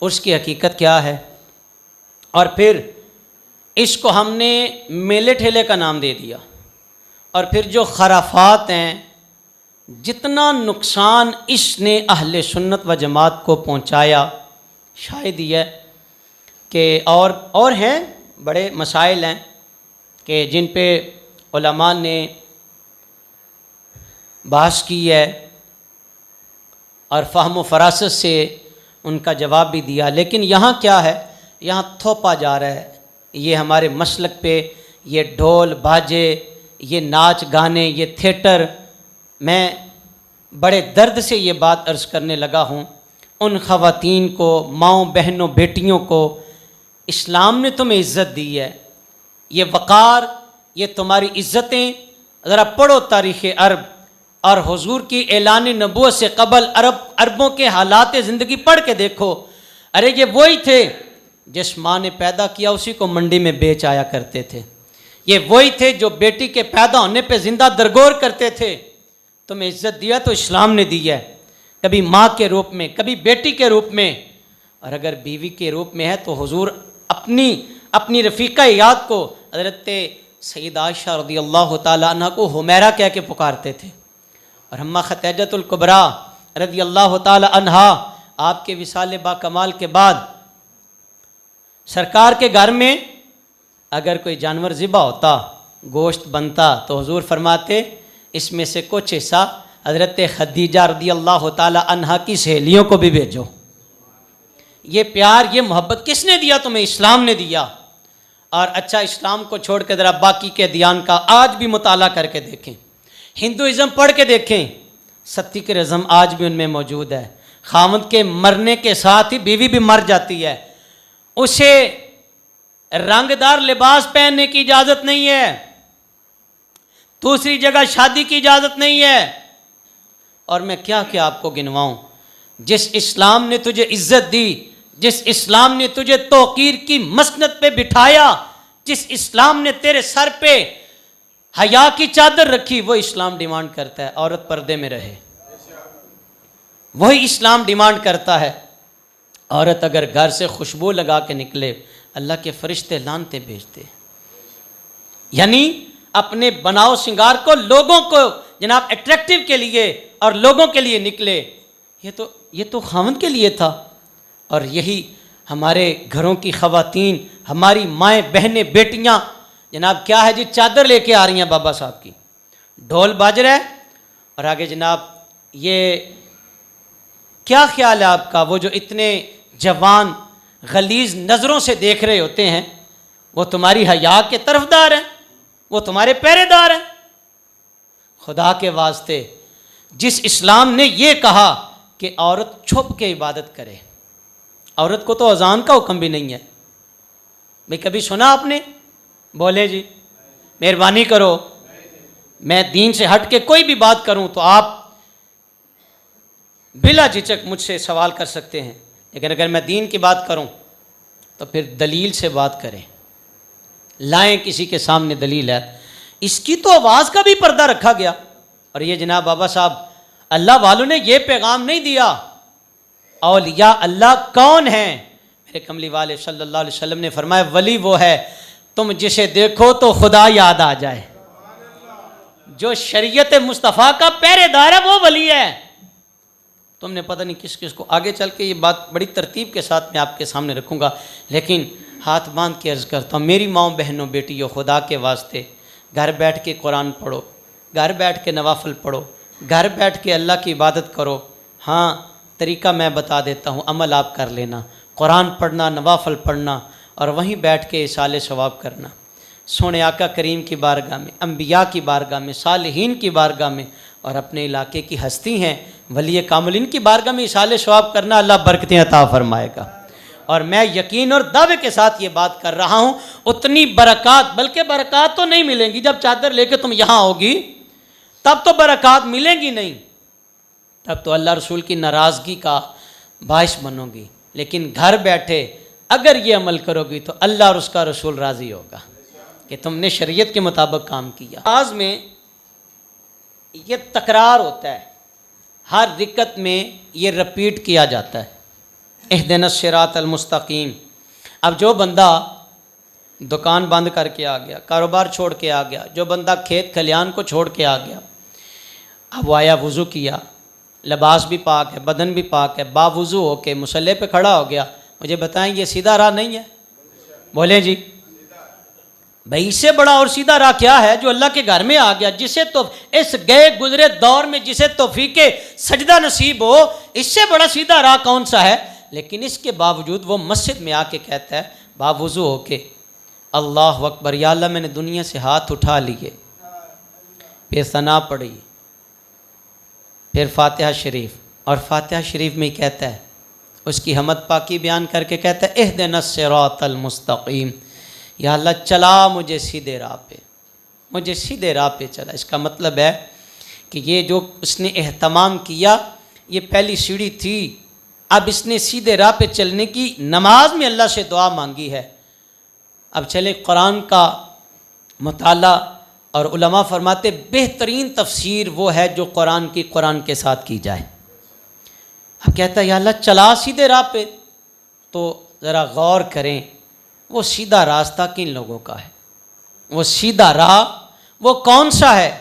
उसकी हकीकत क्या है। और फिर इसको हमने मेले ठेले का नाम दे दिया। और फिर जो खराफात हैं, जितना नुकसान इसने अहले सुन्नत व जमात को पहुंचाया, शायद यह कि और हैं बड़े मसाइल हैं कि जिन पे उलमा ने बहस की है और फ़हम व फरासत से उनका जवाब भी दिया। लेकिन यहाँ क्या है, यहाँ थोपा जा रहा है। ये हमारे मसलक पे ये ढोल बाजे, ये नाच गाने, ये थिएटर। मैं बड़े दर्द से ये बात अर्ज़ करने लगा हूँ उन ख़वातीन को, माँओं बहनों बेटियों को इस्लाम ने तुम्हें इज़्ज़त दी है, ये वक़ार, ये तुम्हारी इज़्ज़तें। ज़रा पढ़ो तारीख़ अरब और हुज़ूर की ऐलान नबूवत से कबल अरबों के हालात ज़िंदगी पढ़ के देखो। अरे ये वही थे जिस माँ ने पैदा किया उसी को मंडी में बेच आया करते थे। ये वही थे जो बेटी के पैदा होने पे ज़िंदा दरगोर करते थे। तुम्हें इज़्ज़त दिया तो इस्लाम ने दी है, कभी माँ के रूप में, कभी बेटी के रूप में, और अगर बीवी के रूप में है तो हुज़ूर अपनी रफ़ीक़ा याद को हज़रत सैयदा आयशा रज़ियल्लाहु ताला अन्हा को हुमैरा कह के पुकारते थे। और अम्मा खदीजतुल कुबरा रज़ियल्लाहु ताला अन्हा आपके विसाल बाकमाल के बाद सरकार के घर में अगर कोई जानवर ज़िबा होता, गोश्त बनता, तो हुज़ूर फरमाते इसमें से कुछ हिस्सा हज़रत खदीजा रज़ियल्लाहु ताला अन्हा की सहेलियों को भी भेजो। ये प्यार, ये मोहब्बत किसने दिया तुम्हें? इस्लाम ने दिया। और अच्छा, इस्लाम को छोड़ के ज़रा बाकी के अदियान का आज भी मुताला करके देखें, हिंदुइज़्म पढ़ के देखें, सत्तिकरिज़्म आज भी उनमें मौजूद है। खामद के मरने के साथ ही बीवी भी मर जाती है, उसे रंगदार लिबास पहनने की इजाज़त नहीं है, दूसरी जगह शादी की इजाज़त नहीं है। और मैं क्या क्या आपको गिनवाऊं। जिस इस्लाम ने तुझे इज्जत दी, जिस इस्लाम ने तुझे तौकीर की मसनद पे बिठाया, जिस इस्लाम ने तेरे सर पे हया की चादर रखी, वो इस्लाम डिमांड करता है औरत पर्दे में रहे। वही इस्लाम डिमांड करता है औरत अगर घर से खुशबू लगा के निकले, अल्लाह के फरिश्ते लानते भेजते। यानी अपने बनाओ श्रृंगार को लोगों को जनाब अट्रैक्टिव के लिए और लोगों के लिए निकले। ये तो खामद के लिए था। और यही हमारे घरों की ख़वातीन, हमारी माएँ बहनें बेटियाँ जनाब क्या है जी, चादर लेके आ रही हैं बाबा साहब की, ढोल बाज रहा है, और आगे जनाब ये क्या ख्याल है आपका, वो जो इतने जवान गलीज़ नज़रों से देख रहे होते हैं, वो तुम्हारी हया के तरफदार हैं, वो तुम्हारे पहरेदार हैं। खुदा के वास्ते जिस इस्लाम ने ये कहा कि औरत छुप के इबादत करे, औरत को तो अजान का हुक्म भी नहीं है। भाई कभी सुना आपने? बोले जी, मेहरबानी करो, मैं दीन से हट के कोई भी बात करूं तो आप बिला झिझक मुझसे सवाल कर सकते हैं, लेकिन अगर मैं दीन की बात करूं तो फिर दलील से बात करें, लाएं किसी के सामने दलील है। इसकी तो आवाज़ का भी पर्दा रखा गया। और ये जनाब बाबा साहब, अल्लाह वालों ने ये पैगाम नहीं दिया औलिया अल्लाह कौन है। मेरे कमली वाले सल्लल्लाहु अलैहि वसल्लम ने फरमाया, वली वो है तुम जिसे देखो तो खुदा याद आ जाए। जो शरीयत मुस्तफ़ा का पहरेदार है वो वली है। तुमने पता नहीं किस किस को, आगे चल के ये बात बड़ी तरतीब के साथ मैं आपके सामने रखूँगा, लेकिन हाथ बांध के अर्ज़ करता हूँ, मेरी माँओं बहनों बेटियों, खुदा के वास्ते घर बैठ के कुरान पढ़ो, घर बैठ के नवाफिल पढ़ो, घर बैठ के अल्लाह की इबादत करो। हाँ, तरीका मैं बता देता हूँ, अमल आप कर लेना, कुरान पढ़ना, नवाफिल पढ़ना और वहीं बैठ के इसाले सवाब करना। सोने आका करीम की बारगाह में, अम्बिया की बारगाह में, सालिहीन की बारगाह में और अपने इलाके की हस्ती हैं वली कामिलीन की बारगाह में इसाले सवाब करना, अल्लाह बरकतें अता फरमाएगा। और मैं यकीन और दावे के साथ ये बात कर रहा हूँ, उतनी बरक़ात, बल्कि बरक़ात तो नहीं मिलेंगी जब चादर लेके तुम यहाँ होगी, तब तो बरक़ात मिलेंगी नहीं, तब तो अल्लाह रसूल की नाराज़गी का बाइस बनोगी। लेकिन घर बैठे अगर ये अमल करोगी तो अल्लाह और उसका रसूल राज़ी होगा कि तुमने शरीयत के मुताबिक काम किया। आज में ये तकरार होता है, हर रिकत में ये रिपीट किया जाता है, इहदिनस सिरातल मुस्तकीम। अब जो बंदा दुकान बंद करके आ गया, कारोबार छोड़ के आ गया, जो बंदा खेत खलियान को छोड़ के आ गया, अब वो आया, वज़ू किया, लिबास भी पाक है, बदन भी पाक है, बावुज़ू होके मुसल्ले पे खड़ा हो गया, मुझे बताएं ये सीधा राह नहीं है? बोले जी भाई, इससे बड़ा और सीधा राह क्या है? जो अल्लाह के घर में आ गया, जिसे तो इस गए गुजरे दौर में जिसे तौफीके सजदा नसीब हो, इससे बड़ा सीधा राह कौन सा है? लेकिन इसके बावजूद वो मस्जिद में आके कहता है बावुज़ू होके, अल्लाह अकबर, या अल्लाह मैंने दुनिया से हाथ उठा लिए, फिर सना पढ़ी, फिर फातिहा शरीफ, और फातिहा शरीफ में ही कहता है, उसकी हमद पाकी बयान करके कहता है इहदिनस सिरातल मुस्तकीम, या अल्लाह चला मुझे सीधे राह पे, मुझे सीधे राह पे चला। इसका मतलब है कि ये जो उसने एहतमाम किया, ये पहली सीढ़ी थी, अब इसने सीधे राह पे चलने की नमाज में अल्लाह से दुआ मांगी है। अब चले कुरान का मुताला, और उलमा फरमाते बेहतरीन तफसीर वो है जो कुरान की कुरान के साथ की जाए। अब कहता है या अल्लाह चला सीधे राह पे, तो ज़रा गौर करें वो सीधा रास्ता किन लोगों का है, वो सीधा राह वो कौन सा है?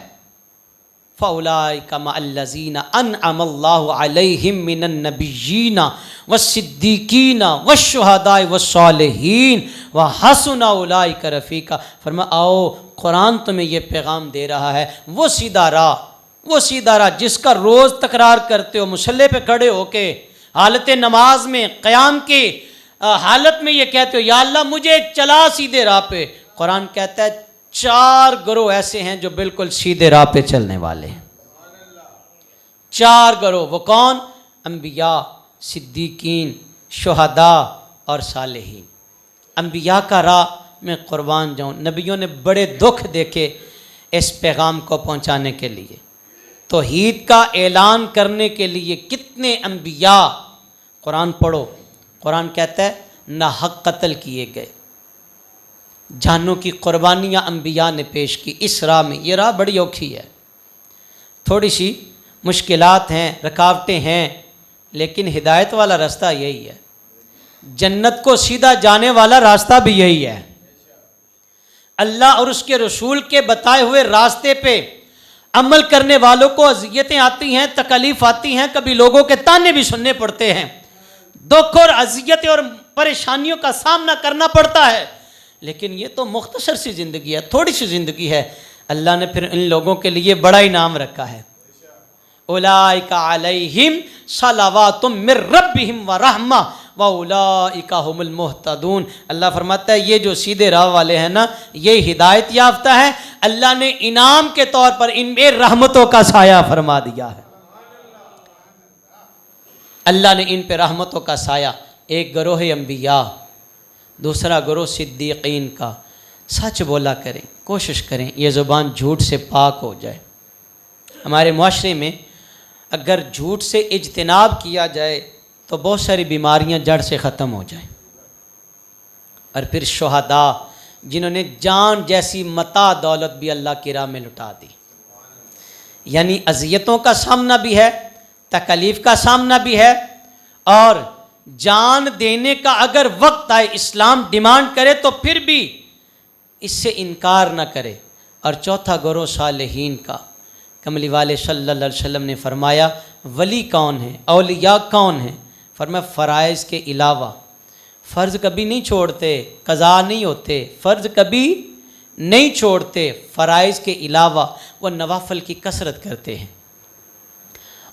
फ़उलाइका मअल्लज़ीना अनअमल्लाहु अलैहिम मिनन नबिय्यीना वस्सिद्दीकीना वश्शुहदाए वस्सालिहीन व हसुना उलाइका रफ़ीका। फरमा आओ, कुरान तुम्हें ये पैगाम दे रहा है, वो सीधा राह, वो सीधा राह जिसका रोज़ तकरार करते हो, मुसल्ले पे खड़े होके हालत नमाज में क़याम के हालत में ये कहते हो या अल्लाह मुझे चला सीधे राह पे। कुरान कहता है 4 गिरोह ऐसे हैं जो बिल्कुल सीधे राह पे चलने वाले हैं। 4 गिरोह, वो कौन? अंबिया, सिद्दीकीन, शुहदा और सालेहीन। अंबिया का राह में कुर्बान जाऊँ, नबियों ने बड़े दुख देखे इस पैगाम को पहुँचाने के लिए, तौहीद का ऐलान करने के लिए कितने अंबिया। कुरान पढ़ो, कुरान कहता है ना हक कत्ल किए गए, जानों की कुर्बानियाँ अंबिया ने पेश की इस राह में। ये राह बड़ी औखी है, थोड़ी सी मुश्किलात हैं, रुकावटें हैं, लेकिन हिदायत वाला रास्ता यही है, जन्नत को सीधा जाने वाला रास्ता भी यही है। अल्लाह और उसके रसूल के बताए हुए रास्ते पे अमल करने वालों को अज़ियतें आती हैं, तकलीफ़ आती हैं, कभी लोगों के ताने भी सुनने पड़ते हैं, दुख और अज़ियत और परेशानियों का सामना करना पड़ता है, लेकिन ये तो मुख्तसर सी ज़िंदगी है, थोड़ी सी ज़िंदगी है। अल्लाह ने फिर इन लोगों के लिए बड़ा इनाम रखा है, उलाइका अलैहिम सलावातुम मिर रब्बिहिम व रहमा व उलाइका हुमुल मुहतदून। अल्लाह फरमाता है ये जो सीधे राह वाले हैं ना, ये हिदायत याफ्ता है, अल्लाह ने इनाम के तौर पर इनमें रहमतों का साया फरमा दिया है। अल्लाह ने इन पे रहमतों का साया, एक गिरोह अंबिया, दूसरा गिरोह सिद्दीकीन का। सच बोला करें, कोशिश करें ये ज़ुबान झूठ से पाक हो जाए। हमारे मुआशरे में अगर झूठ से इज्तिनाब किया जाए तो बहुत सारी बीमारियां जड़ से ख़त्म हो जाए। और फिर शुहदा, जिन्होंने जान जैसी मता दौलत भी अल्लाह की राह में लुटा दी, यानी अज़ियतों का सामना भी है, तकलीफ़ का सामना भी है, और जान देने का अगर वक्त आए, इस्लाम डिमांड करे तो फिर भी इससे इनकार न करे। और चौथा गिरोह सालेहीन का। कमली वाले सल्लल्लाहु अलैहि वसल्लम ने फरमाया वली कौन है, औलिया कौन है? फरमाया फ़राइज़ के अलावा, फ़र्ज़ कभी नहीं छोड़ते, कज़ा नहीं होते, फ़र्ज़ कभी नहीं छोड़ते, फ़राइज़ के अलावा वो नवाफ़िल की कसरत करते हैं,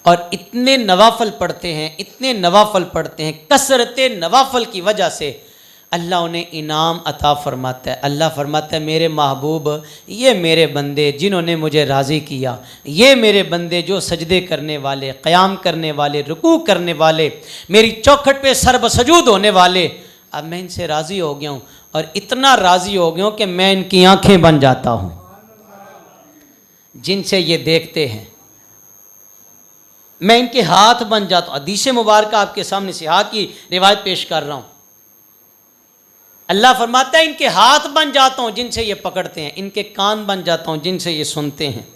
और इतने नवाफ़िल पढ़ते हैं, इतने नवाफ़िल पढ़ते हैं, कसरत नवाफ़िल की वजह से अल्लाह उन्हें इनाम अता फरमाता है। अल्लाह फरमाता है मेरे महबूब, ये मेरे बंदे जिन्होंने मुझे राज़ी किया, ये मेरे बंदे जो सजदे करने वाले, क़याम करने वाले, रुकू करने वाले, मेरी चौखट पे सरबसजूद होने वाले, अब मैं इनसे राज़ी हो गया हूँ, और इतना राज़ी हो गया हूँ कि मैं इनकी आँखें बन जाता हूँ जिनसे ये देखते हैं, मैं इनके हाथ बन जाता हूँ। हदीस मुबारक आपके सामने सिहा की रिवायत पेश कर रहा हूँ। अल्लाह फरमाता है इनके हाथ बन जाता हूँ जिनसे ये पकड़ते हैं, इनके कान बन जाता हूँ जिनसे ये सुनते हैं,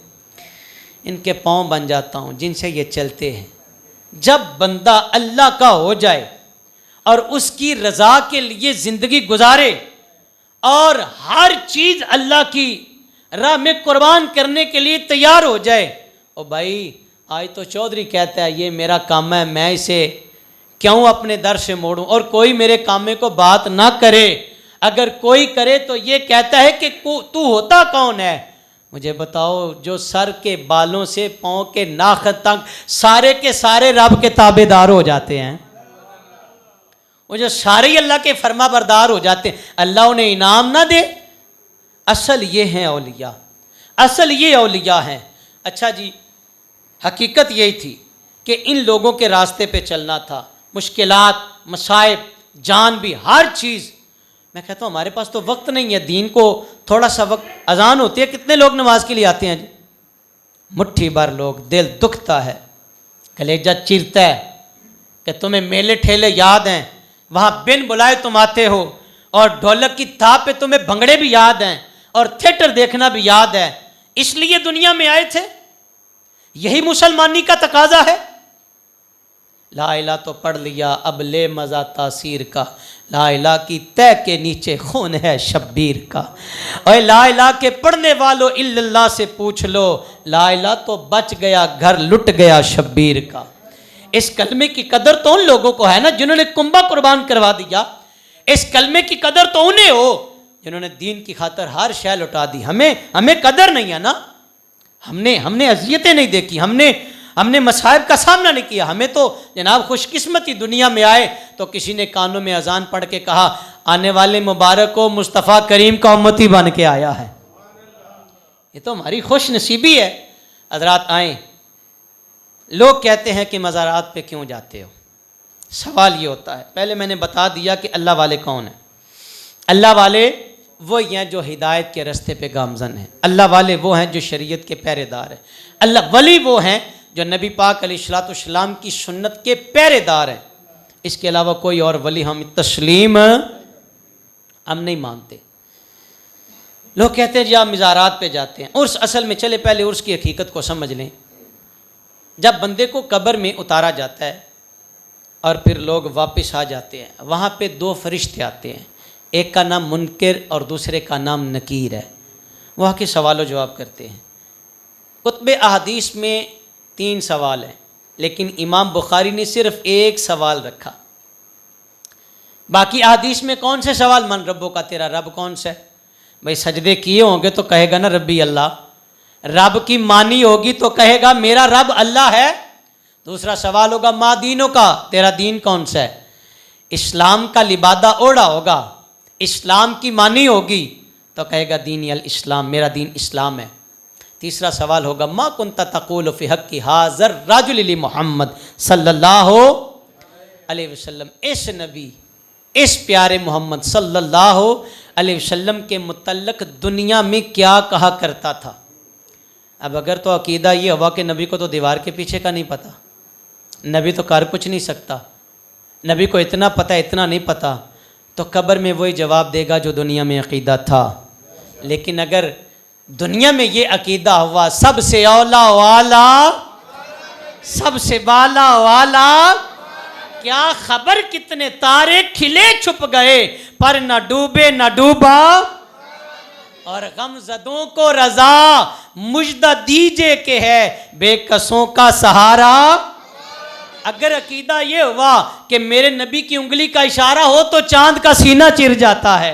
इनके पाँव बन जाता हूँ जिनसे ये चलते हैं। जब बंदा अल्लाह का हो जाए और उसकी रज़ा के लिए ज़िंदगी गुजारे और हर चीज़ अल्लाह की राह में कुर्बान करने के लिए तैयार हो जाए। ओ भाई, आज तो चौधरी कहता है ये मेरा काम है, मैं इसे क्यों अपने दर से मोड़ूं, और कोई मेरे कामे को बात ना करे। अगर कोई करे तो ये कहता है कि तू होता कौन है? मुझे बताओ, जो सर के बालों से पाँव के नाख तक सारे के सारे रब के ताबेदार हो जाते हैं, वो जो सारे ही अल्लाह के फरमा बरदार हो जाते हैं, अल्लाह उन्हें इनाम ना दे? असल ये हैं औलिया, असल ये औलिया हैं। अच्छा जी, हकीकत यही थी कि इन लोगों के रास्ते पे चलना था, मुश्किलात, मसाइब, जान भी, हर चीज़। मैं कहता हूँ हमारे पास तो वक्त नहीं है, दीन को थोड़ा सा वक्त, अजान होती है, कितने लोग नमाज के लिए आते हैं जी? मुट्ठी भर लोग। दिल दुखता है, कलेजा चीरता है कि तुम्हें मेले ठेले याद हैं, वहाँ बिन बुलाए तुम आते हो, और ढोलक की थाप पे तुम्हें भंगड़े भी याद हैं, और थिएटर देखना भी याद है। इसलिए दुनिया में आए थे, यही मुसलमानी का तकाजा है। ला इला तो पढ़ लिया, अब ले मज़ा तासीर का, ला इला की तय के नीचे खून है शब्बीर का। और ला इला के पढ़ने वालों इल्लल्लाह से पूछ लो, ला इला तो बच गया, घर लुट गया शब्बीर का। इस कलमे की कदर तो उन लोगों को है ना जिन्होंने कुंबा कुर्बान करवा दिया। इस कलमे की कदर तो उन्हें हो जिन्होंने दीन की खातर हर शय लुटा दी। हमें कदर नहीं है ना, हमने अजियतें नहीं देखी, हमने मसाइब का सामना नहीं किया। हमें तो जनाब खुशकिस्मती दुनिया में आए तो किसी ने कानों में अजान पढ़ के कहा, आने वाले मुबारक को मुस्तफ़ा करीम का उम्मती बन के आया है। ये तो हमारी खुश नसीबी है। हज़रात आए, लोग कहते हैं कि मज़ारात पे क्यों जाते हो? सवाल ये होता है, पहले मैंने बता दिया कि अल्लाह वाले कौन है। अल्लाह वाले वो हैं जो हिदायत के रास्ते पे गामजन हैं। अल्लाह वाले वो हैं जो शरीयत के पहरेदार हैं। अल्लाह वली वो हैं जो नबी पाक अलैहिस्सलाम की सुन्नत के पहरेदार हैं। इसके अलावा कोई और वली हम तस्लीम हम नहीं मानते। लोग कहते हैं जी आप मज़ारात पे जाते हैं। उर्स असल में, चले पहले उर्स की हकीकत को समझ लें। जब बंदे को कब्र में उतारा जाता है और फिर लोग वापस आ जाते हैं, वहाँ पे दो फरिश्ते आते हैं, एक का नाम मुनकिर और दूसरे का नाम नकीर है। वहाँ के सवालों जवाब करते हैं। कुतुब अहादीस में 3 सवाल हैं, लेकिन इमाम बुखारी ने सिर्फ एक सवाल रखा। बाकी अहादीस में कौन से सवाल? मन रब्बो का, तेरा रब कौन सा है? भाई सजदे किए होंगे तो कहेगा ना रब्बी अल्लाह। रब की मानी होगी तो कहेगा मेरा रब अल्लाह है। दूसरा सवाल होगा माँ दीनों का, तेरा दीन कौन सा है? इस्लाम का लिबादा ओढ़ा होगा, इस्लाम की मानी होगी तो कहेगा दीन अल इस्लाम, मेरा दीन इस्लाम है। तीसरा सवाल होगा मा कुन्ता तक़ूलु फ़ी हक़्क़ि हाज़र रजुल मुहम्मद सल्लल्लाहु अलैहि वसल्लम, इस नबी, इस प्यारे मोहम्मद सल्लल्लाहु अलैहि वसल्लम के मुतल्लक दुनिया में क्या कहा करता था। अब अगर तो अकीदा ये हुआ कि नबी को तो दीवार के पीछे का नहीं पता, नबी तो कर कुछ नहीं सकता, नबी को इतना पता इतना नहीं पता, तो कब्र में वही जवाब देगा जो दुनिया में अकीदा था। लेकिन अगर दुनिया में ये अकीदा हुआ सबसे औला वाला, सबसे बाला वाला, क्या खबर कितने तारे खिले छुप गए पर न डूबे न डूबा, और गमज़दों को रजा मुजदा दीजे के है बेकसों का सहारा। अगर अकीदा ये हुआ कि मेरे नबी की उंगली का इशारा हो तो चांद का सीना चिर जाता है,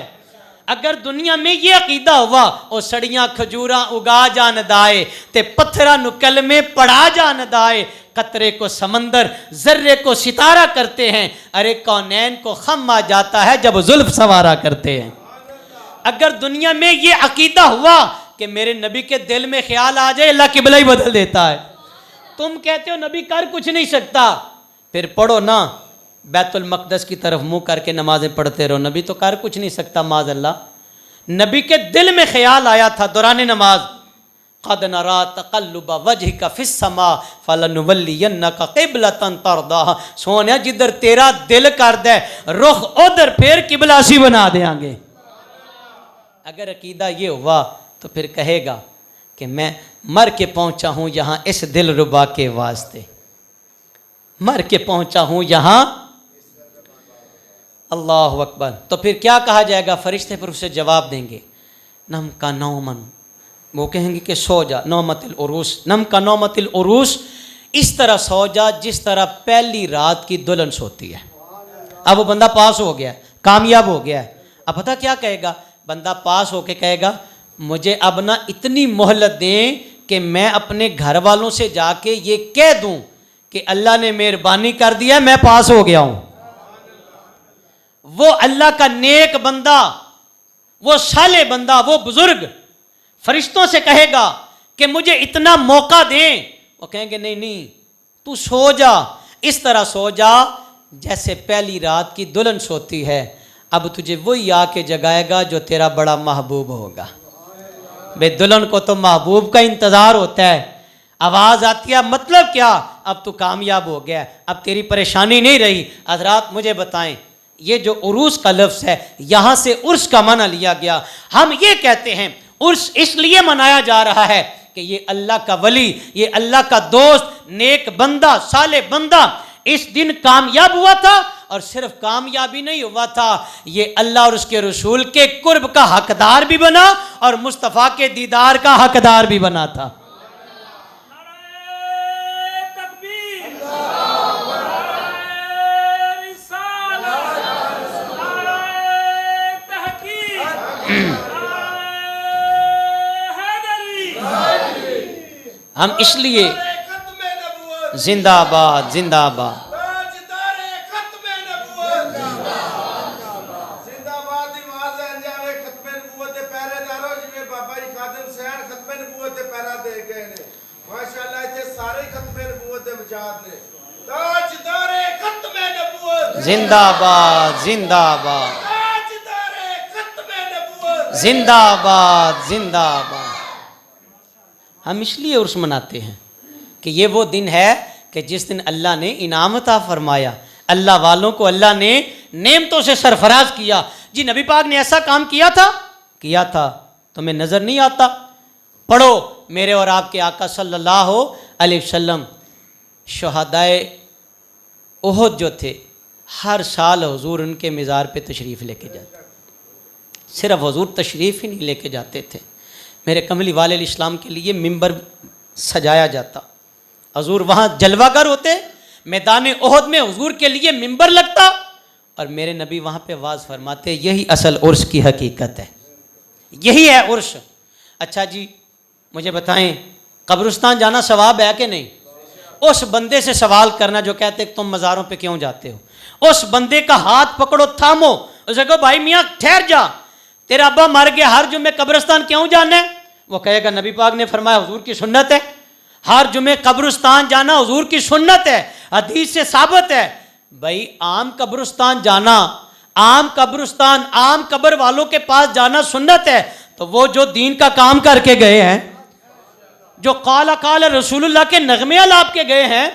अगर दुनिया में ये अकीदा हुआ और सड़ियाँ खजूरा उगा जान दाए ते पत्थरा नुकल में पड़ा जान दाए, कतरे को समंदर जर्रे को सितारा करते हैं, अरे कौनैन को खम आ जाता है जब जुल्फ सवारा करते हैं। अगर दुनिया में ये अकीदा हुआ कि मेरे नबी के दिल में ख्याल आ जाए अल्लाह किबला ही बदल देता है। तुम कहते हो नबी कर कुछ नहीं सकता, फिर पढ़ो ना बैतुल मक़दस की तरफ मुंह करके नमाजें पढ़ते रहो, नबी तो कर कुछ नहीं सकता माज़ अल्लाह। नबी के दिल में ख्याल आया था दौरान नमाज, क़द नरा तक़ल्लुब वजहिका फ़िस्समा फ़लनुवल्लियन्नका क़िबलतन तर्दाहा, सोनिया जिधर तेरा दिल कर दे रुख उधर फिर किबलासी बना देंगे। अगर अकीदा ये हुआ तो फिर कहेगा कि मैं मर के पहुंचा हूं यहां इस दिल रुबा के वास्ते, मर के पहुंचा हूं यहां। अल्लाह अकबर। तो फिर क्या कहा जाएगा? फरिश्ते फिर उसे जवाब देंगे, नम का नौमन, वो कहेंगे कि सो जा, नौमतिल उरूस, नम का नौमतिल उरूस, इस तरह सो जा जिस तरह पहली रात की दुल्हन सोती है। अब वो बंदा पास हो गया, कामयाब हो गया है। अब पता क्या कहेगा? बंदा पास होके कहेगा, मुझे अब ना इतनी मोहलत दें कि मैं अपने घर वालों से जाके ये कह दूं कि अल्लाह ने मेहरबानी कर दिया, मैं पास हो गया हूं। वो अल्लाह का नेक बंदा, वो साले बंदा, वो बुजुर्ग फरिश्तों से कहेगा कि मुझे इतना मौका दें। वो कहेंगे नहीं नहीं, तू सो जा, इस तरह सो जा जैसे पहली रात की दुल्हन सोती है। अब तुझे वही आके जगाएगा जो तेरा बड़ा महबूब होगा। बे दुल्हन को तो महबूब का इंतजार होता है। आवाज आती है, मतलब क्या? अब तू कामयाब हो गया, अब तेरी परेशानी नहीं रही। हज़रात मुझे बताएं, ये जो उरूस का लफ्ज़ है, यहाँ से उर्स का माना लिया गया। हम ये कहते हैं उर्स इसलिए मनाया जा रहा है कि ये अल्लाह का वली, ये अल्लाह का दोस्त, नेक बंदा, साले बंदा इस दिन कामयाब हुआ था। और सिर्फ कामयाबी नहीं हुआ था, ये अल्लाह और उसके रसूल के कुर्ब का हकदार भी बना और मुस्तफ़ा के दीदार का हकदार भी बना था। हम इसलिए जिंदाबाद जिंदाबाद जिंदाबाद जिंदाबाद जिंदाबाद जिंदाबाद। हम इसलिए उर्स मनाते हैं कि ये वो दिन है कि जिस दिन अल्लाह ने इनाम अता फरमाया, अल्लाह वालों को अल्लाह ने नेमतों से सरफराज किया। जी नबी पाक ने ऐसा काम किया था, तुम्हें नज़र नहीं आता? पढ़ो, मेरे और आपके आका सल्लल्लाहु अलैहि वसल्लम शहादाए उहद जो थे, हर साल हुजूर उनके मज़ार पे तशरीफ़ लेके जाते। सिर्फ हुजूर तशरीफ़ ही नहीं लेके जाते थे, मेरे कमली वाले इस्लाम के लिए मिंबर सजाया जाता। हुजूर वहाँ जलवागर होते, मैदान उहद में हुजूर के लिए मिंबर लगता और मेरे नबी वहाँ पे वाज फरमाते। यही असल उर्स की हकीकत है, यही है उर्स। अच्छा जी मुझे बताएं, कब्रिस्तान जाना सवाब है कि नहीं? उस बंदे से सवाल करना जो कहते तुम मज़ारों पे क्यों जाते हो, उस बंदे का हाथ पकड़ो, थामो, उसे कहो भाई मियाँ ठहर जा, तेरा अब्बा मर गया, हर जुम्मे कब्रिस्तान क्यों जाना है? वो कहेगा नबी पाक ने फरमाया हुजूर की सुन्नत है, हर जुम्मे कब्रिस्तान जाना हुजूर की सुन्नत है, हदीस से साबित है। भाई आम कब्रिस्तान जाना, आम कब्रिस्तान, आम कब्र वालों के पास जाना सुन्नत है, तो वो जो दीन का काम करके गए हैं, जो काला काला रसूलुल्लाह के नगमे लाप के गए हैं,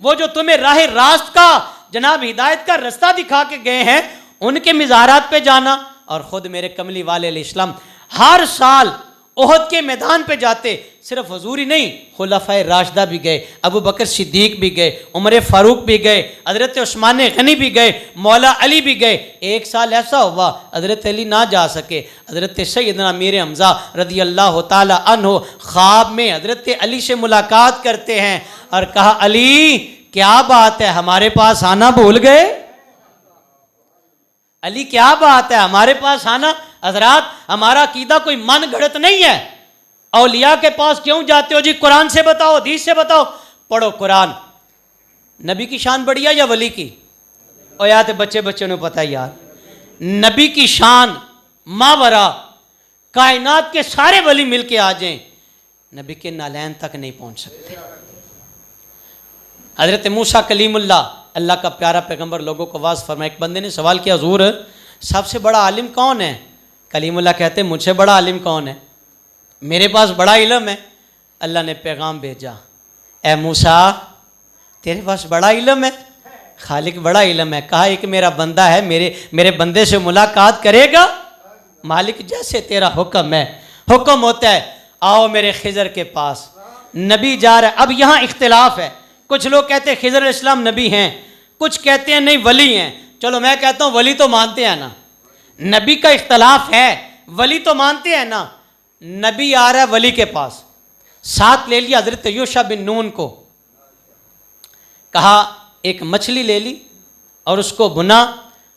वो जो तुम्हें राह रास्त का जनाब हिदायत का रास्ता दिखा के गए हैं, उनके मिज़ारात पे जाना। और ख़ुद मेरे कमली वाले इस्लाम हर साल उहद के मैदान पे जाते। सिर्फ हुजूर ही नहीं, खुलफाए राशिदा भी गए, अबू बकर सिद्दीक भी गए, उमर फ़ारूक भी गए, हज़रत उस्मान गनी भी गए, मौला अली भी गए। एक साल ऐसा हुआ हज़रत अली ना जा सके, हज़रत सैयदना मीर हमज़ा रज़ी अल्लाह ताला अन्हु ख्वाब में हज़रत अली से मुलाकात करते हैं और कहा अली क्या बात है, हमारे पास आना भूल गए? अली क्या बात है, हमारे पास आना? हजरात हमारा अकीदा कोई मन घड़त नहीं है। औलिया के पास क्यों जाते हो जी? कुरान से बताओ, हदीस से बताओ। पढ़ो कुरान। नबी की शान बढ़िया या वली की? और यार बच्चे बच्चे ने पता है यार, नबी की शान मावरा कायनात के सारे वली मिल के आ जाएं, नबी के नालैन तक नहीं पहुंच सकते। हजरत मूसा कलीमुल्लाह, अल्लाह का प्यारा पैगंबर, लोगों को वाज फरमाया। एक बंदे ने सवाल किया हुजूर सबसे बड़ा आलिम कौन है? कलीमुल्लाह कहते मुझसे बड़ा आलिम कौन है, मेरे पास बड़ा इल्म है। अल्लाह ने पैगाम भेजा, ए मूसा तेरे पास बड़ा इल्म है, खालिक बड़ा इल्म है। कहा एक मेरा बंदा है, मेरे बंदे से मुलाकात करेगा? मालिक जैसे तेरा हुक्म है। हुक्म होता है आओ मेरे खिजर के पास। नबी जा रहा है। अब यहाँ इख्तिलाफ है, कुछ लोग कहते हैं खिजर इस्लाम नबी हैं, कुछ कहते हैं नहीं वली हैं। चलो मैं कहता हूं वली तो मानते हैं ना, नबी का इख्तलाफ है, वली तो मानते हैं ना। नबी आ रहा है वली के पास, साथ ले लिया हजरत यूशा बिन नून को, कहा एक मछली ले ली और उसको भुना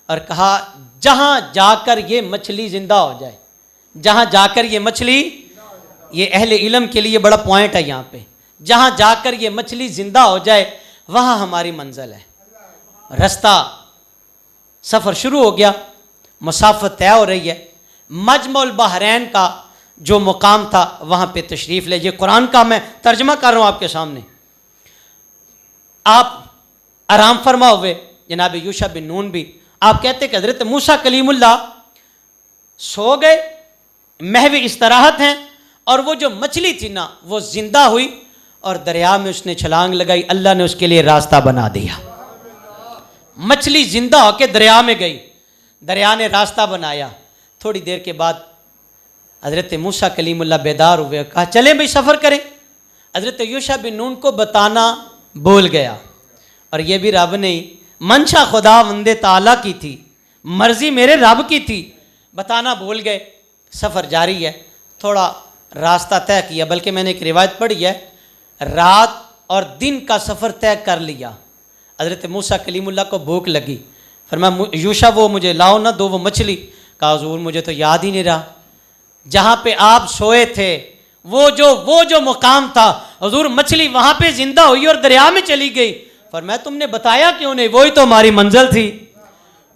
और कहा जहां जाकर ये मछली जिंदा हो जाए, जहां जाकर ये मछली, ये अहले इल्म के लिए बड़ा पॉइंट है यहाँ पे, जहां जाकर ये मछली जिंदा हो जाए वहां हमारी मंजिल है। रास्ता सफ़र शुरू हो गया, मुसाफत तय हो रही है। मजमुल बहरैन का जो मुकाम था वहाँ पे तशरीफ़ ले, ये कुरान का मैं तर्जमा कर रहा हूँ आपके सामने। आप आराम फरमा हुए, जनाब यूशा बिन नून भी, आप कहते कि हज़रत मूसा कलीमुल्लाह सो गए, महवी इस्तराहत हैं, और वो जो मछली थी ना वो जिंदा हुई और दरिया में उसने छलांग लगाई, अल्लाह ने उसके लिए रास्ता बना दिया। मछली जिंदा होकर दरिया में गई, दरिया ने रास्ता बनाया। थोड़ी देर के बाद हज़रत मूसा कलीमुल्लाह बेदार हुए, कहा चले भाई सफ़र करें। हज़रत यूशा बिन नून को बताना भूल गया, और ये भी रब ने मंशा खुदा वंदे ताला की थी, मर्ज़ी मेरे रब की थी, बताना भूल गए। सफ़र जारी है, थोड़ा रास्ता तय किया, बल्कि मैंने एक रिवायत पढ़ी है रात और दिन का सफ़र तय कर लिया। हज़रत मूसा कलीमुल्लाह को भूख लगी, फरमाया यूशा वो मुझे लाओ ना दो वो मछली। कहा हुज़ूर मुझे तो याद ही नहीं रहा, जहाँ पे आप सोए थे वो जो मुकाम था हुज़ूर, मछली वहाँ पे जिंदा हुई और दरिया में चली गई। फरमाया तुमने बताया क्यों नहीं, वही तो हमारी मंजिल थी,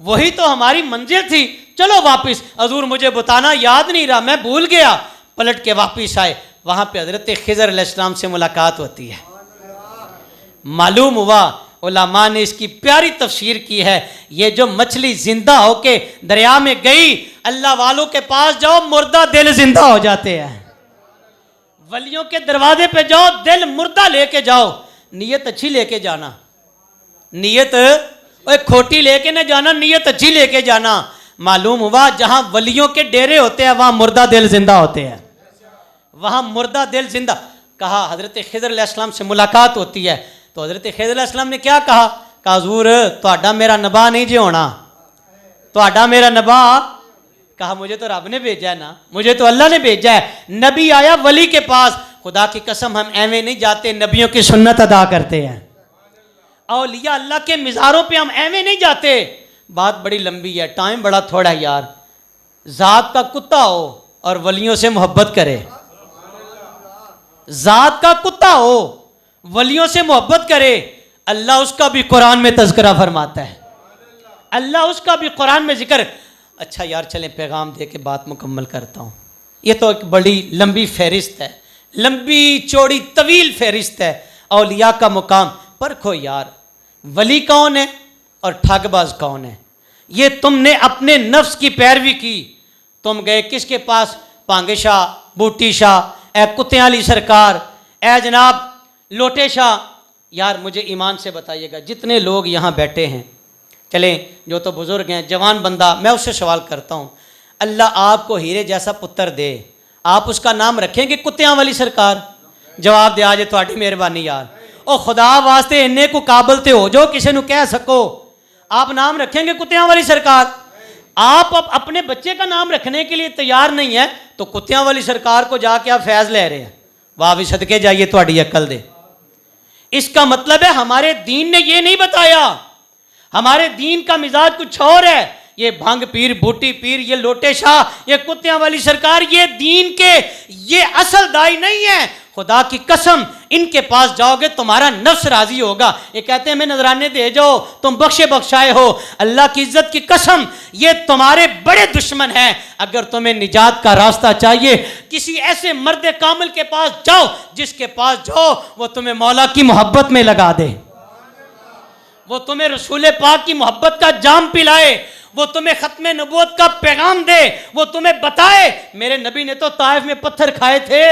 वही तो हमारी मंजिल थी, चलो वापस। हुज़ूर मुझे बताना याद नहीं रहा, मैं भूल गया। पलट के वापस आए, वहाँ पे हज़रत खिज़र अलैहिस्सलाम से मुलाकात होती है। मालूम हुआ, उलमा ने इसकी प्यारी तफसीर की है, ये जो मछली जिंदा होके दरिया में गई, अल्लाह वालों के पास जाओ मुर्दा दिल जिंदा हो जाते हैं। वलियों के दरवाजे पे जाओ, दिल मुर्दा लेके जाओ, नीयत अच्छी लेके जाना, नीयत खोटी लेके ना जाना, नीयत अच्छी लेके जाना। मालूम हुआ जहां वलियों के डेरे होते हैं वहां मुर्दा दिल जिंदा होते हैं, वहां मुर्दा दिल जिंदा। कहा हज़रत खिज़र अलैहिस्सलाम से मुलाकात होती है, तो हज़रत खिज़र अलैहिस्सलाम ने क्या कहा, हुज़ूर तुहाडा मेरा नबा नहीं जी होना, तुहाडा मेरा नबा। कहा मुझे तो रब ने भेजा है ना, मुझे तो अल्लाह ने भेजा है। नबी आया वली के पास, खुदा की कसम हम एवें नहीं जाते, नबियों की सुन्नत अदा करते हैं। औलिया अल्लाह के मिज़ारों पे हम एवें नहीं जाते। बात बड़ी लंबी है, टाइम बड़ा थोड़ा है यार। ज़ात का कुत्ता हो और वलियों से मोहब्बत करे, ज़ात का कुत्ता हो वलियों से मोहब्बत करे, अल्लाह उसका भी कुरान में तज़किरा फरमाता है, अल्लाह उसका भी कुरान में जिक्र। अच्छा यार चलें पैगाम दे के बात मुकम्मल करता हूँ। ये तो एक बड़ी लंबी फहरिस्त है, लंबी चौड़ी तवील फहरिस्त है औलिया का मुकाम। परखो यार वली कौन है और ठगबाज कौन है। ये तुमने अपने नफ्स की पैरवी की, तुम गए किसके पास, पांगे शाह, बूटी शाह, ए कुत्तियाँ वाली सरकार, ए जनाब लोटे शाह। यार मुझे ईमान से बताइएगा, जितने लोग यहाँ बैठे हैं, चलें जो तो बुज़ुर्ग हैं, जवान बंदा, मैं उससे सवाल करता हूँ, अल्लाह आपको हीरे जैसा पुत्र दे, आप उसका नाम रखेंगे कुत्तियाँ वाली सरकार? जवाब दे आज थोड़ी मेहरबानी यार, ओ खुदा वास्ते इन्ने को काबल ते हो जो किसी को कह सको, आप नाम रखेंगे कुत्तियाँ वाली सरकार? आप अपने बच्चे का नाम रखने के लिए तैयार नहीं है तो कुत्तियाँ वाली सरकार को जाके आप फैज़ ले रहे हैं। वाह भी सदके जाइए, थोड़ी अक्ल दे। इसका मतलब है हमारे दीन ने ये नहीं बताया, हमारे दीन का मिजाज कुछ और है। ये भंग पीर, बूटी पीर, ये लोटे शाह, ये कुत्तियां वाली सरकार, ये दीन के ये असल दाई नहीं है। खुदा की कसम इनके पास जाओगे तुम्हारा नफ्स राजी होगा। ये कहते हैं मैं नजराने दे जाओ तुम बख्शे बख्शाए हो, अल्लाह की इज्जत की कसम ये तुम्हारे बड़े दुश्मन हैं। अगर तुम्हें निजात का रास्ता चाहिए किसी ऐसे मर्द कामिल के पास जाओ, जिसके पास जाओ वो तुम्हें मौला की मोहब्बत में लगा दे, वो तुम्हें रसूल पाक की मोहब्बत का जाम पिलाए, वो तुम्हें खत्मे नबूवत का पैगाम दे, वो तुम्हें बताए मेरे नबी ने तो ताइफ में पत्थर खाए थे।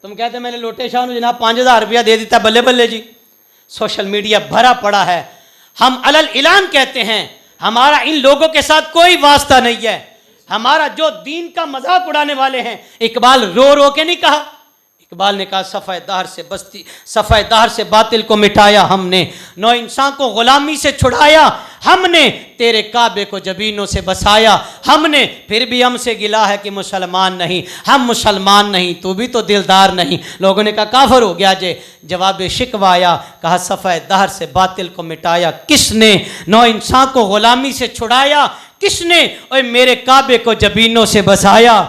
तुम कहते मैंने लोटे शाह को जनाब 5000 रुपया दे दिता, बल्ले बल्ले जी। सोशल मीडिया भरा पड़ा है। हम अलल इलान कहते हैं हमारा इन लोगों के साथ कोई वास्ता नहीं है। हमारा जो दीन का मजाक उड़ाने वाले हैं, इकबाल रो रो के नहीं कहा, इकबाल ने कहा सफ़ेदार से बस्ती, सफ़ेदार से बातिल को मिटाया हमने, नौ इंसान को गुलामी से छुड़ाया हमने तेरे काबे को जबीनों से बसाया, हमने फिर भी हमसे गिला है कि मुसलमान नहीं, हम मुसलमान नहीं, तू भी तो दिलदार नहीं। लोगों ने कहा काफिर हो गया जे। जवाब शिकवाया, कहा सफ़े दहर से बातिल को मिटाया किसने, नौ इंसान को गुलामी से छुड़ाया किसने, और मेरे काबे को जबीनों से बसाया।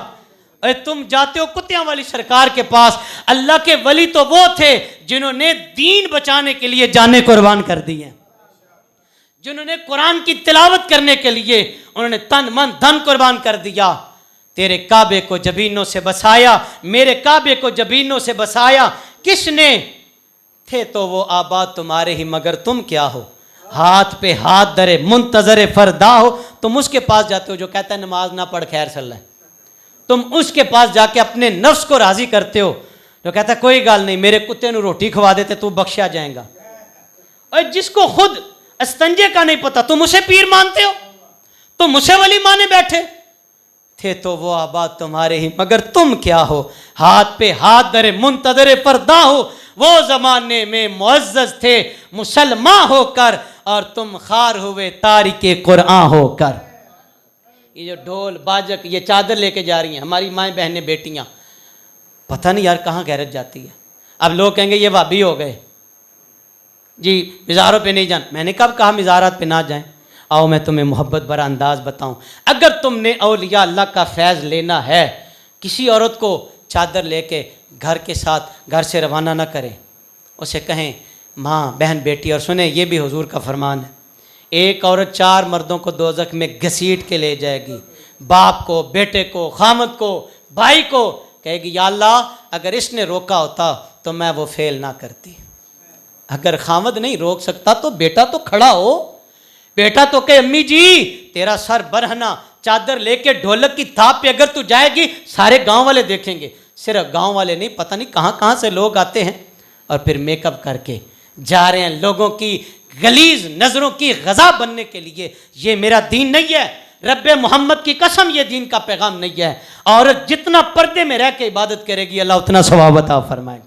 अरे तुम जाते हो कुत्तियां वाली सरकार के पास, अल्लाह के वली तो वो थे जिन्होंने दीन बचाने के लिए जाने कुर्बान कर दी हैं, जिन्होंने कुरान की तिलावत करने के लिए उन्होंने तन मन धन कुर्बान कर दिया। तेरे काबे को जबीनों से बसाया, मेरे काबे को जबीनों से बसाया किसने, थे तो वो आबाद तुम्हारे ही मगर तुम क्या हो, हाथ पे हाथ धरे मुंतजर फरदा हो। तुम उसके पास जाते हो जो कहता है नमाज ना पढ़ खैर सल्ला, तुम उसके पास जाके अपने नफ्स को राजी करते हो जो कहता है कोई गल नहीं, मेरे कुत्ते ਨੂੰ रोटी खवा देते तू बख्शा जाएगा। और जिसको खुद अस्तंजे का नहीं पता तुम उसे पीर मानते हो, तुम उसे वली माने बैठे। थे तो वो आबाद तुम्हारे ही मगर तुम क्या हो, हाथ पे हाथ धरे मुंतजर पर्दा हो। वो जमाने में मुअज्जज थे मुसलमान होकर और तुम खार हुए तारिके कुरान होकर। ये जो ढोल बाजक ये चादर लेके जा रही हैं हमारी माएँ बहनें बेटियाँ, पता नहीं यार कहाँ गैरत जाती है। अब लोग कहेंगे ये भाभी हो गए जी, मिज़ारों पे नहीं जाना। मैंने कब कहा मिज़ारात पे ना जाएं। आओ मैं तुम्हें मोहब्बत भरा अंदाज बताऊं। अगर तुमने औलिया अल्लाह का फैज़ लेना है, किसी औरत को चादर लेके घर के साथ घर से रवाना ना करें, उसे कहें माँ बहन बेटी। और सुने ये भी हुजूर का फरमान है, एक औरत 4 मर्दों को दोज़ख में घसीट के ले जाएगी, बाप को, बेटे को, खामद को, भाई को। कहेगी या अल्लाह अगर इसने रोका होता तो मैं वो फेल ना करती। अगर खामद नहीं रोक सकता तो बेटा तो खड़ा हो, बेटा तो कहे अम्मी जी तेरा सर बरहना चादर लेके ढोलक की थाप पे अगर तू जाएगी सारे गांव वाले देखेंगे। सिर्फ गांव वाले नहीं, पता नहीं कहाँ कहाँ से लोग आते हैं और फिर मेकअप करके जा रहे हैं लोगों की गलीज नजरों की गजा बनने के लिए। ये मेरा दीन नहीं है, रब्बे मोहम्मद की कसम ये दीन का पैगाम नहीं है। औरत जितना पर्दे में रह के इबादत करेगी अल्लाह उतना सवाब अता फरमाए।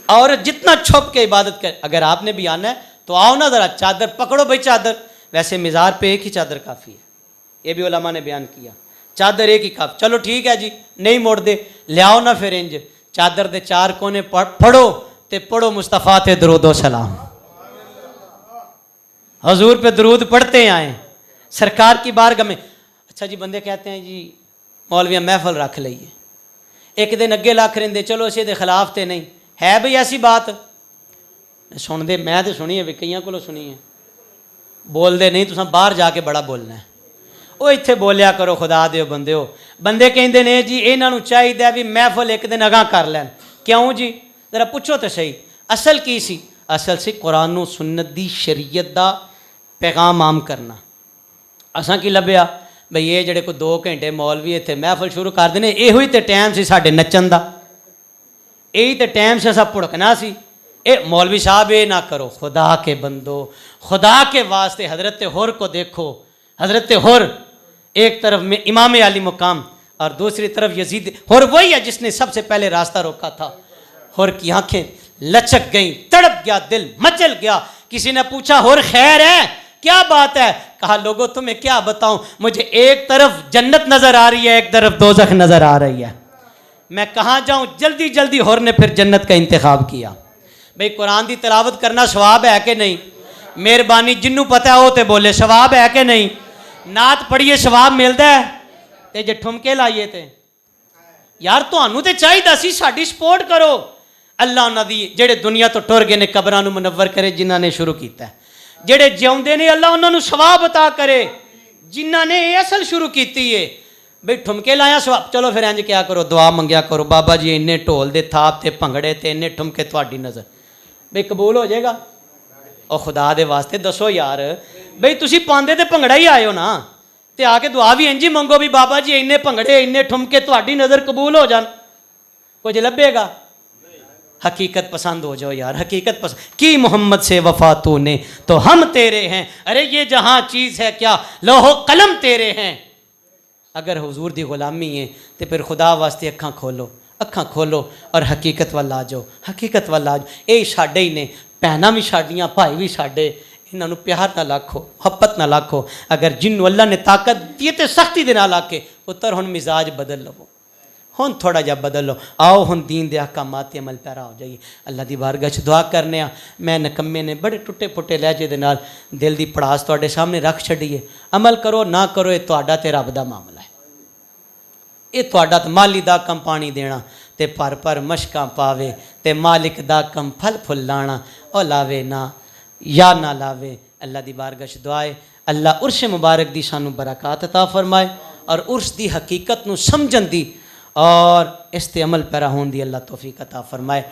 औरत जितना छुप के इबादत करे। अगर आपने भी आना है तो आओ ना, जरा चादर पकड़ो भाई चादर। वैसे मिज़ार पे एक ही चादर काफ़ी है, ये भी उलमा ने बयान किया, चादर एक ही काफ़ी। चलो ठीक है जी, नहीं मोड़ दे, ले आओ ना फिर इंज चादर दे 4 कोने पढ़ो ते पढ़ो मुस्तफ़ा ते दरूद व सलाम। हजूर पे दरूद पढ़ते आए सरकार की बारगाह में। अच्छा जी बंदे कहते हैं जी मौलविया महफल रख लीए, एक दिन अगे लख रहिंदे, चलो इसे दे खिलाफ तो नहीं है भाई ऐसी बात। सुनते मैं तो सुनी है भी कईयां को सुनी है, बोलते नहीं, तुम बाहर जाके बड़ा बोलना है। वो इत्थे बोलिया करो खुदा दे बंदे हो। बंदे कहते ने जी इन्हों चाहिए भी महफल एक दिन अगां कर लैन। क्यों जी जरा पूछो तो सही, असल की सी? असल सी कुरान सुन्नत दी शरीयत दा पैगाम आम करना। असां की लभ्या बई ये जड़े कोई 2 घंटे मौलवी इत्थे महफल शुरू कर देने, इहो ही तो टाइम सी साडे नच्चन दा, यही तो टाइम से असा भुड़कना सी। ए मौलवी साहब ये ना करो, खुदा के बंदो, खुदा के वास्ते हज़रत हुर को देखो। हज़रत हुर एक तरफ में इमाम आली मुकाम और दूसरी तरफ यजीद। हुर वही है जिसने सबसे पहले रास्ता रोका था। हुर की आंखें लचक गईं, तड़प गया, दिल मचल गया। किसी ने पूछा हुर खैर है, क्या बात है? कहा लोगों तुम्हें क्या बताऊं, मुझे एक तरफ जन्नत नजर आ रही है, एक तरफ दोजख नजर आ रही है, मैं कहाँ जाऊं? जल्दी जल्दी हुर ने फिर जन्नत का इंतखाब किया। भाई कुरान की तिलावत करना सवाब है कि नहीं? मेहरबानी जिन्नू पता है वो तो बोले सवाब है कि नहीं? नात पढ़िए सवाब मिलता है ते जे ठुमके लाइए ते यार तुहानू ते चाहिदा सी साडी सपोर्ट करो। अल्लाह उन्हां दी जेड़े दुनिया तो टुर गए ने कबरां नू मुनव्वर करे, जिन्हां ने शुरू कीता। जेड़े जिउंदे ने अल्लाह उन्हां नू सवाब अता करे, जिन्हां ने ये असल शुरू कीती है। भाई ठुमके लाया सवाब, चलो फिर इंज क्या करो, दुआ मंगया करो, बाबा जी इन्ने ढोल दे थाप ते भंगड़े ते इन्ने ठुमके तुहाडी नज़र भाई कबूल हो जाएगा? और खुदा दे वास्ते दसो यार, भाई तुसी पांदे ते भंगड़ा ही आए हो ना, ते आके दुआ भी इंज ही मंगो भी बाबा जी इन्ने भंगड़े इन्ने ठुमके तुहाडी नज़र कबूल हो जान, कुछ लभेगा? हकीकत पसंद हो जाओ यार, हकीकत पसंद की मोहम्मद से वफा तूने तो हम तेरे हैं। अरे ये जहाँ चीज़ है क्या लोहो कलम तेरे हैं। अगर हुजूर दी गुलामी है तो फिर खुदा वास्ते अखां खोलो और हकीकत वाल आ जाओ, हकीकत वाल आ जाओ। ये साडे ही ने भैनां भी साडियां, भाई भी साडे, इन्हों प्यार नाल आखो, मुहब्बत नाल आखो। अगर जिन्हों अल्लाह ने ताकत दी तो सख्ती दे नाल आके पुत्र हुण मिजाज बदल लवो, हुण थोड़ा जा बदल लो, आओ हुण दीन दे अहकामात ते अमल पैरा हो जाइए। अल्लाह दी बारगाह च दुआ करने आ, मैं नकम्मे ने बड़े टुटे फुटे लहजे दे नाल दिल दी पड़ास तुहाडे सामने रख छड़ीए। अमल करो ना करो ये तुहाडा ते रब दा मामला है। ये तुहाडा ते माली दा कम पानी देना ते पर पर मशकां पावे ते मालिक दा कम फल फुल लाना, ओ लावे ना या ना लावे। अल्लाह दी बारगाह च दुआ है अल्लाह उर्स मुबारक दी सानू बरकत अता फरमाए और उर्स दी हकीकत नू समझन दी और इस ते अमल पैरा होने दी अल्लाह तौफीक अता फरमाए।